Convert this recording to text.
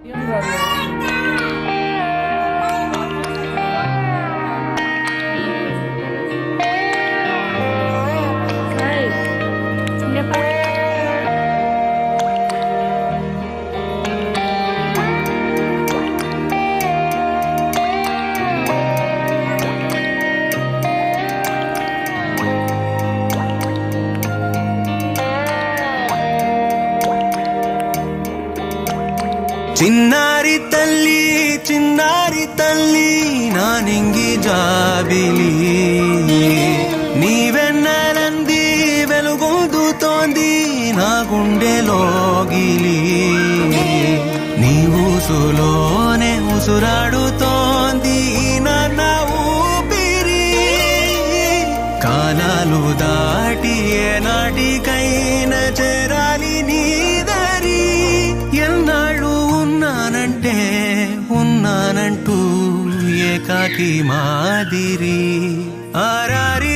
ఏం రాలేదు. చిన్నారి తల్లి నా నింగి జాబిలి నీవెన్నెలంది వెలుగొందుతోంది నా గుండెలోగిలి నీ ఊసులోనే ఉసురాడుతోంది నా ఊపిరి కాలాలు దాటి ఏనాటికైనా చేరాలి నీ దరి ఎన్నాళ్ళు ఉన్నానంటూ ఏకాకి మాదిరి ఆరారి